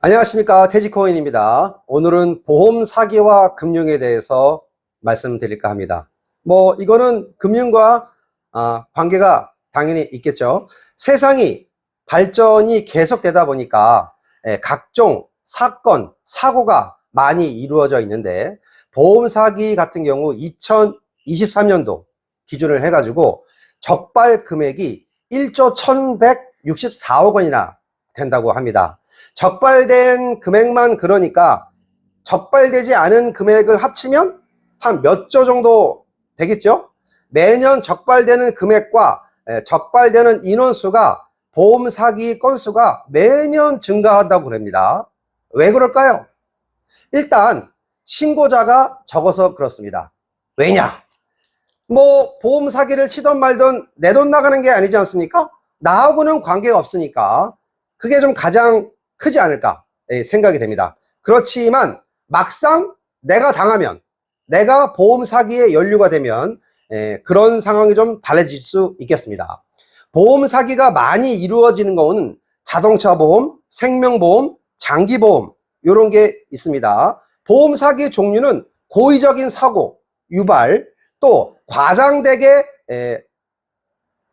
안녕하십니까, 태지코인입니다. 오늘은 보험 사기와 금융에 대해서 말씀드릴까 합니다. 이거는 금융과 관계가 당연히 있겠죠. 세상이 발전이 계속되다 보니까 각종 사건, 사고가 많이 이루어져 있는데, 보험 사기 같은 경우 2023년도 기준을 해가지고 적발 금액이 1조 1164억 원이나 된다고 합니다. 적발된 금액만 그러니까 적발되지 않은 금액을 합치면 한 몇 조 정도 되겠죠? 매년 적발되는 금액과 적발되는 인원수가, 보험 사기 건수가 매년 증가한다고 합니다. 왜 그럴까요? 일단 신고자가 적어서 그렇습니다. 왜냐? 보험 사기를 치던 말던 내 돈 나가는 게 아니지 않습니까? 나하고는 관계가 없으니까 그게 좀 가장 크지 않을까 생각이 됩니다. 그렇지만 막상 내가 당하면, 내가 보험 사기에 연루가 되면 그런 상황이 좀 달라질 수 있겠습니다. 보험 사기가 많이 이루어지는 거는 자동차 보험, 생명보험, 장기보험 이런 게 있습니다. 보험 사기 종류는 고의적인 사고, 유발, 또 과장되게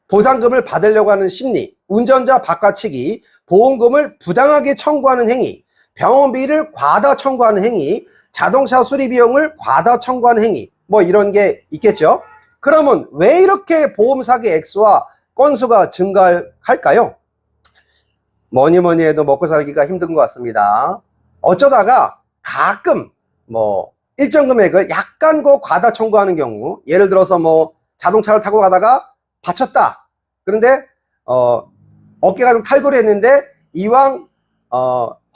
보상금을 받으려고 하는 심리, 운전자 바꿔치기, 보험금을 부당하게 청구하는 행위, 병원비를 과다 청구하는 행위, 자동차 수리 비용을 과다 청구하는 행위, 이런 게 있겠죠. 그러면 왜 이렇게 보험 사기 액수와 건수가 증가할까요? 뭐니 해도 먹고 살기가 힘든 것 같습니다. 어쩌다가 가끔 일정 금액을 약간 과다 청구하는 경우, 예를 들어서 자동차를 타고 가다가 다쳤다. 그런데 어깨가 좀 탈골했는데 이왕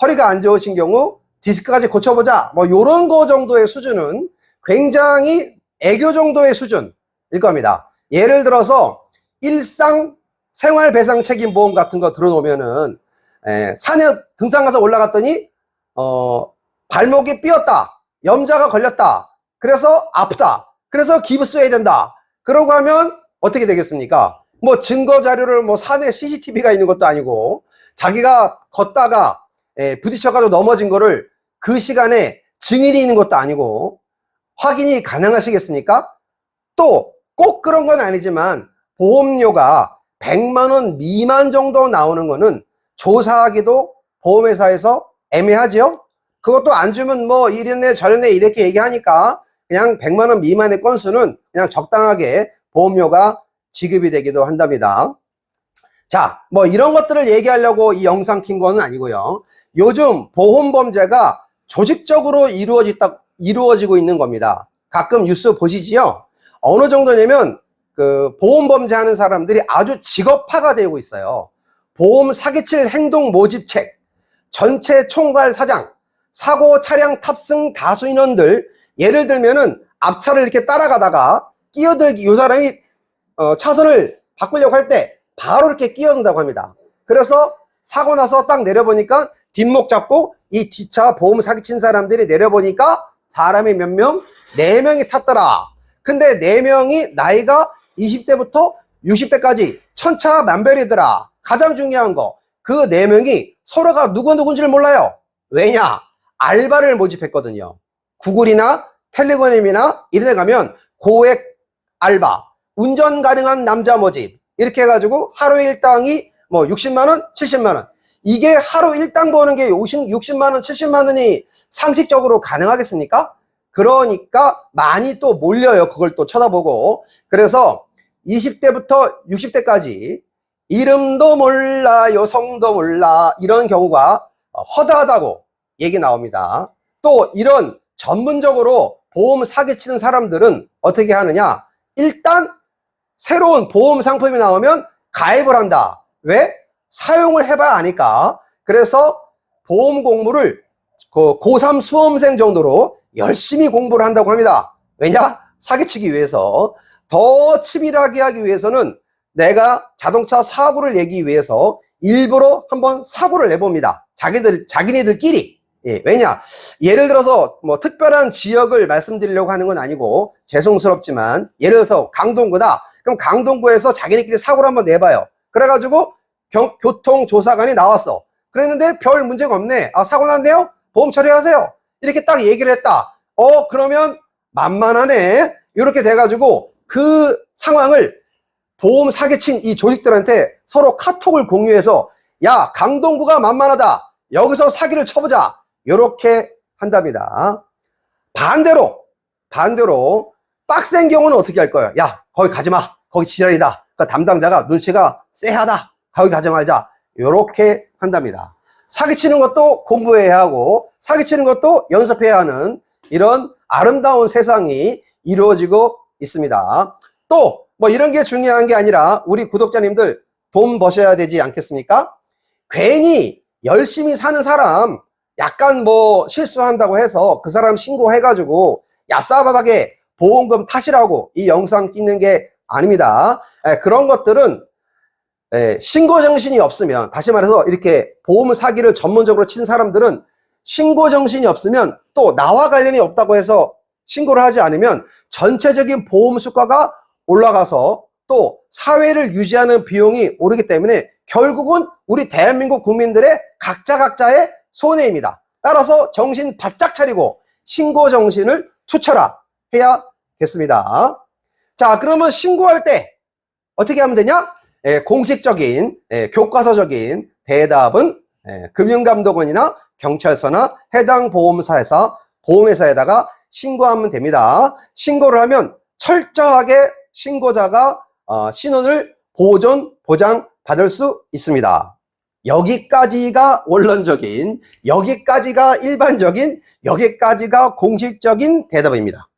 허리가 안 좋으신 경우 디스크까지 고쳐보자, 요런 거 정도의 수준은 굉장히 애교 정도의 수준일 겁니다. 예를 들어서 일상 생활배상 책임보험 같은 거 들어놓으면은 산에 등산 가서 올라갔더니 발목이 삐었다, 염자가 걸렸다, 그래서 아프다, 그래서 기부스 해야 된다, 그러고 하면 어떻게 되겠습니까? 증거 자료를 산에 CCTV가 있는 것도 아니고, 자기가 걷다가 부딪혀가지고 넘어진 거를 그 시간에 증인이 있는 것도 아니고 확인이 가능하시겠습니까? 또 꼭 그런 건 아니지만 보험료가 100만 원 미만 정도 나오는 거는 조사하기도 보험회사에서 애매하지요? 그것도 안 주면 이랬네 저랬네 이렇게 얘기하니까 그냥 100만 원 미만의 건수는 그냥 적당하게 보험료가 지급이 되기도 한답니다. 자, 이런 것들을 얘기하려고 이 영상 킨 거는 아니고요. 요즘 보험 범죄가 조직적으로 이루어지고 있는 겁니다. 가끔 뉴스 보시지요? 어느 정도냐면 그 보험 범죄하는 사람들이 아주 직업화가 되고 있어요. 보험 사기칠 행동 모집책, 전체 총괄 사장, 사고 차량 탑승 다수 인원들, 예를 들면은 앞차를 이렇게 따라가다가 끼어들기, 이 사람이 차선을 바꾸려고 할 때 바로 이렇게 끼어든다고 합니다. 그래서 사고 나서 딱 내려보니까 뒷목 잡고 이 뒷차 보험 사기친 사람들이 내려보니까 사람이 몇 명? 4명이 탔더라. 근데 4명이 나이가 20대부터 60대까지 천차만별이더라. 가장 중요한 거, 그 4명이 서로가 누군지를 몰라요. 왜냐? 알바를 모집했거든요. 구글이나 텔레그램이나 이런 데 가면 고액 알바, 운전 가능한 남자 모집, 이렇게 해가지고 하루 일당이 60만원, 70만원. 이게 하루 일당 버는 게 60만원, 70만원이 상식적으로 가능하겠습니까? 그러니까 많이 또 몰려요. 그걸 또 쳐다보고. 그래서 20대부터 60대까지 이름도 몰라요, 성도 몰라, 이런 경우가 허다하다고 얘기 나옵니다. 또 이런 전문적으로 보험 사기치는 사람들은 어떻게 하느냐? 일단 새로운 보험 상품이 나오면 가입을 한다. 왜? 사용을 해봐야 아니까. 그래서 보험 공부를 고3 수험생 정도로 열심히 공부를 한다고 합니다. 왜냐? 사기치기 위해서. 더 치밀하게 하기 위해서는 내가 자동차 사고를 내기 위해서 일부러 한번 사고를 내봅니다. 자기네들끼리. 예, 왜냐? 예를 들어서 특별한 지역을 말씀드리려고 하는 건 아니고 죄송스럽지만, 예를 들어서 강동구다. 그럼 강동구에서 자기네끼리 사고를 한번 내봐요. 그래가지고 교통조사관이 나왔어. 그랬는데 별 문제가 없네. 아, 사고 났네요? 보험 처리하세요. 이렇게 딱 얘기를 했다. 그러면 만만하네. 이렇게 돼가지고 그 상황을 보험 사기친 이 조직들한테 서로 카톡을 공유해서 야, 강동구가 만만하다. 여기서 사기를 쳐보자. 이렇게 한답니다. 반대로 빡센 경우는 어떻게 할 거예요? 야, 거기 가지 마. 거기 지랄이다. 그 담당자가 눈치가 쎄하다. 거기 가지 말자. 이렇게 한답니다. 사기치는 것도 공부해야 하고 사기치는 것도 연습해야 하는 이런 아름다운 세상이 이루어지고 있습니다. 또 뭐 이런 게 중요한 게 아니라 우리 구독자님들 돈 버셔야 되지 않겠습니까? 괜히 열심히 사는 사람 약간 뭐 실수한다고 해서 그 사람 신고해가지고 얍삽하게 보험금 탓이라고 이 영상 찍는 게 아닙니다. 그런 것들은 신고정신이 없으면, 다시 말해서 이렇게 보험 사기를 전문적으로 친 사람들은 신고정신이 없으면 또 나와 관련이 없다고 해서 신고를 하지 않으면 전체적인 보험 수가가 올라가서 또 사회를 유지하는 비용이 오르기 때문에 결국은 우리 대한민국 국민들의 각자의 손해입니다. 따라서 정신 바짝 차리고 신고정신을 투철하 해야겠습니다. 자, 그러면 신고할 때 어떻게 하면 되냐? 공식적인 교과서적인 대답은 금융감독원이나 경찰서나 해당 보험회사에다가 신고하면 됩니다. 신고를 하면 철저하게 신고자가 신원을 보장 받을 수 있습니다. 여기까지가 원론적인, 여기까지가 일반적인, 여기까지가 공식적인 대답입니다.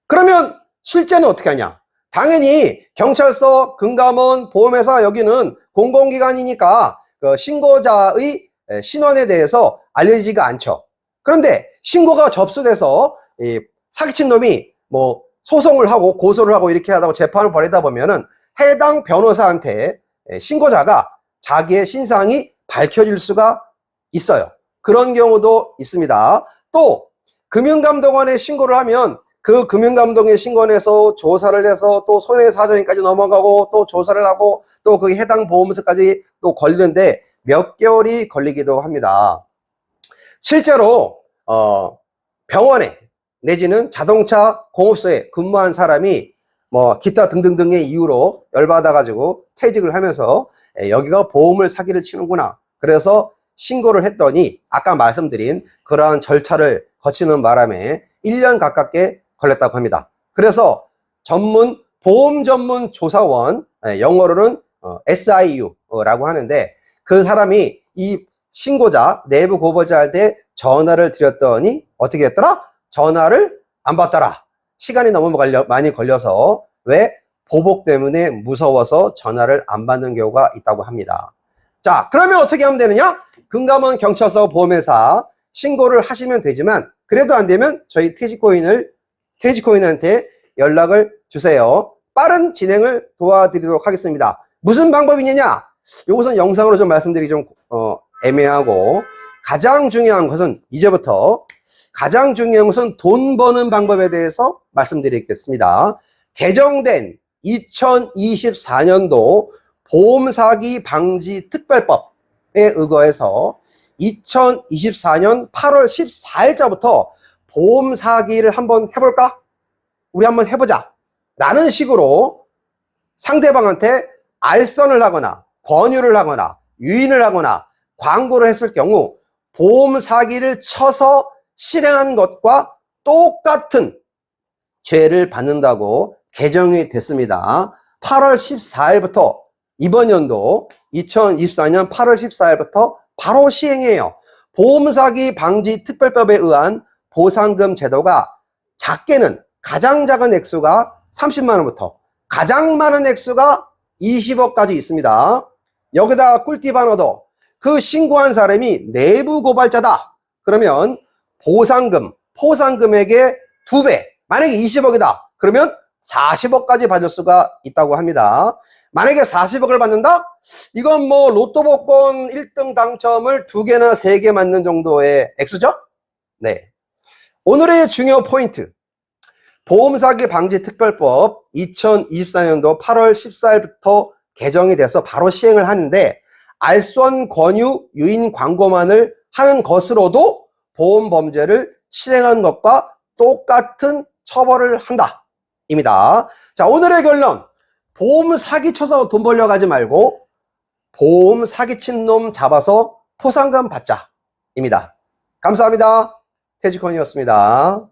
그러면 실제는 어떻게 하냐? 당연히 경찰서, 금감원, 보험회사 여기는 공공기관이니까 그 신고자의 신원에 대해서 알려지지가 않죠. 그런데 신고가 접수돼서 이 사기친 놈이 뭐 소송을 하고 고소를 하고 이렇게 하다가 재판을 벌이다 보면은 해당 변호사한테 신고자가 자기의 신상이 밝혀질 수가 있어요. 그런 경우도 있습니다. 또 금융감독원에 신고를 하면 그 금융감독의 신고에서 조사를 해서 또 손해사정인까지 넘어가고 또 조사를 하고 또 그 해당 보험사까지 또 걸리는데 몇 개월이 걸리기도 합니다. 실제로 병원에 내지는 자동차 공업소에 근무한 사람이 뭐 기타 등등등의 이유로 열받아가지고 퇴직을 하면서 여기가 보험을 사기를 치는구나. 그래서 신고를 했더니 아까 말씀드린 그러한 절차를 거치는 바람에 1년 가깝게 걸렸다고 합니다. 그래서 보험 전문 조사원, 영어로는 SIU라고 하는데 그 사람이 이 신고자, 내부 고발자 할 때 전화를 드렸더니 어떻게 했더라? 전화를 안 받더라. 시간이 너무 많이 걸려서 왜? 보복 때문에 무서워서 전화를 안 받는 경우가 있다고 합니다. 자, 그러면 어떻게 하면 되느냐? 금감원, 경찰서, 보험회사 신고를 하시면 되지만 그래도 안 되면 저희 태지코인한테 연락을 주세요. 빠른 진행을 도와드리도록 하겠습니다. 무슨 방법이냐? 이것은 영상으로 좀 말씀드리기 좀 애매하고 가장 중요한 것은 돈 버는 방법에 대해서 말씀드리겠습니다. 개정된 2024년도 보험사기 방지 특별법에 의거해서 2024년 8월 14일자부터 보험사기를 한번 해볼까? 우리 한번 해보자 라는 식으로 상대방한테 알선을 하거나 권유를 하거나 유인을 하거나 광고를 했을 경우 보험 사기를 쳐서 실행한 것과 똑같은 죄를 받는다고 개정이 됐습니다. 8월 14일부터 이번 연도 2024년 8월 14일부터 바로 시행해요. 보험 사기 방지 특별법에 의한 보상금 제도가 작게는 가장 작은 액수가 30만 원부터 가장 많은 액수가 20억까지 있습니다. 여기다 꿀팁 하나 더. 그 신고한 사람이 내부 고발자다. 그러면 포상금액의 2배. 만약에 20억이다. 그러면 40억까지 받을 수가 있다고 합니다. 만약에 40억을 받는다? 이건 뭐 로또 복권 1등 당첨을 2개나 3개 맞는 정도의 액수죠? 네. 오늘의 중요 포인트. 보험사기 방지 특별법 2024년도 8월 14일부터 개정이 돼서 바로 시행을 하는데 알선 권유 유인 광고만을 하는 것으로도 보험 범죄를 실행한 것과 똑같은 처벌을 한다 입니다. 자, 오늘의 결론, 보험 사기쳐서 돈 벌려고 하지 말고 보험 사기친 놈 잡아서 포상금 받자 입니다. 감사합니다. 태지컨이었습니다.